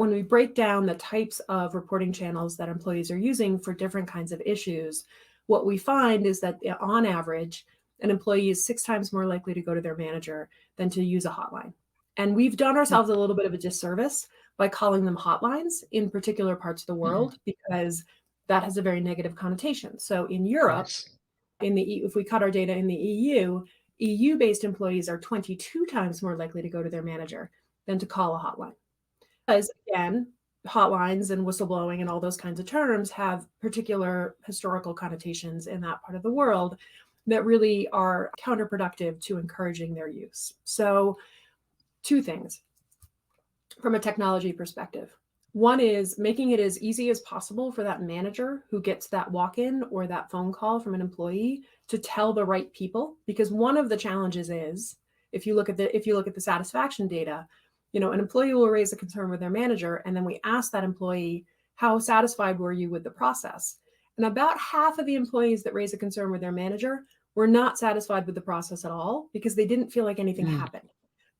when we break down the types of reporting channels that employees are using for different kinds of issues, what we find is that on average, an employee is 6 times more likely to go to their manager than to use a hotline. And we've done ourselves a little bit of a disservice by calling them hotlines in particular parts of the world, because that has a very negative connotation. So in Europe, if we cut our data in the EU-based employees are 22 times more likely to go to their manager than to call a hotline. Because again, hotlines and whistleblowing and all those kinds of terms have particular historical connotations in that part of the world that really are counterproductive to encouraging their use. So 2 things from a technology perspective. One is making it as easy as possible for that manager who gets that walk-in or that phone call from an employee to tell the right people, because one of the challenges is, if you look at the satisfaction data, an employee will raise a concern with their manager, and then we ask that employee, how satisfied were you with the process? And about half of the employees that raise a concern with their manager were not satisfied with the process at all, because they didn't feel like anything happened.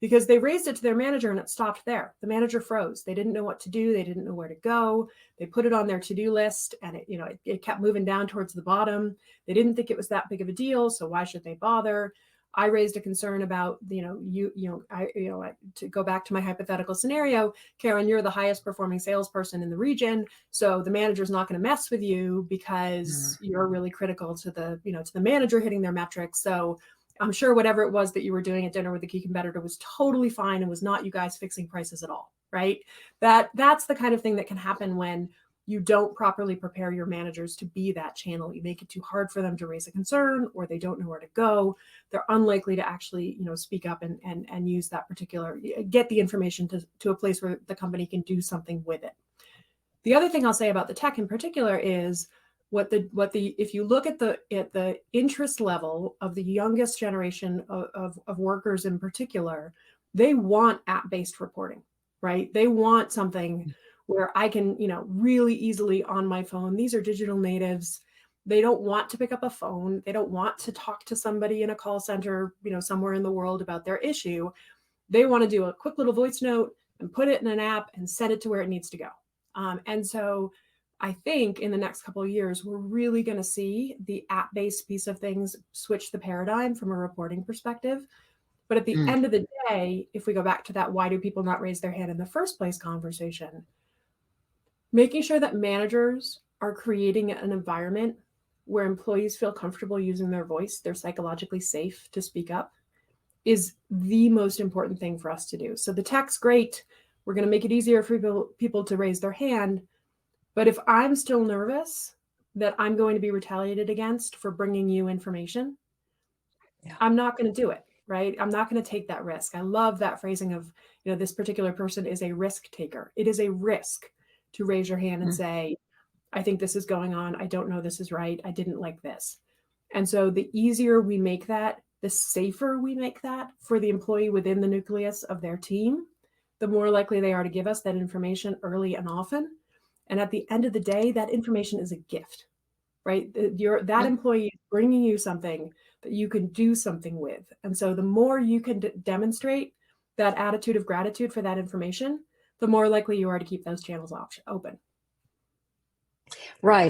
Because they raised it to their manager and it stopped there. The manager froze. They didn't know what to do. They didn't know where to go. They put it on their to-do list, and it kept moving down towards the bottom. They didn't think it was that big of a deal, so why should they bother? I raised a concern about, to go back to my hypothetical scenario, Karen, you're the highest performing salesperson in the region, so the manager's not going to mess with you because you're really critical to the manager hitting their metrics. So I'm sure whatever it was that you were doing at dinner with the key competitor was totally fine and was not you guys fixing prices at all, right? That's the kind of thing that can happen when you don't properly prepare your managers to be that channel. You make it too hard for them to raise a concern, or they don't know where to go. They're unlikely to actually, speak up and use that particular, get the information to a place where the company can do something with it. The other thing I'll say about the tech in particular is if you look at the interest level of the youngest generation of workers in particular, they want app-based reporting, right? They want something where I can, really easily on my phone. These are digital natives. They don't want to pick up a phone. They don't want to talk to somebody in a call center, somewhere in the world about their issue. They want to do a quick little voice note and put it in an app and send it to where it needs to go. And so I think in the next couple of years, we're really going to see the app-based piece of things switch the paradigm from a reporting perspective. But at the end of the day, if we go back to that, why do people not raise their hand in the first place conversation, making sure that managers are creating an environment where employees feel comfortable using their voice, they're psychologically safe to speak up, is the most important thing for us to do. So the tech's great. We're going to make it easier for people to raise their hand. But if I'm still nervous that I'm going to be retaliated against for bringing you information, I'm not going to do it, right? I'm not going to take that risk. I love that phrasing of, this particular person is a risk taker. It is a risk to raise your hand and say, I think this is going on. I don't know this is right. I didn't like this. And so the easier we make that, the safer we make that for the employee within the nucleus of their team, the more likely they are to give us that information early and often. And at the end of the day, that information is a gift, right? That employee is bringing you something that you can do something with. And so the more you can demonstrate that attitude of gratitude for that information, the more likely you are to keep those channels open. Right.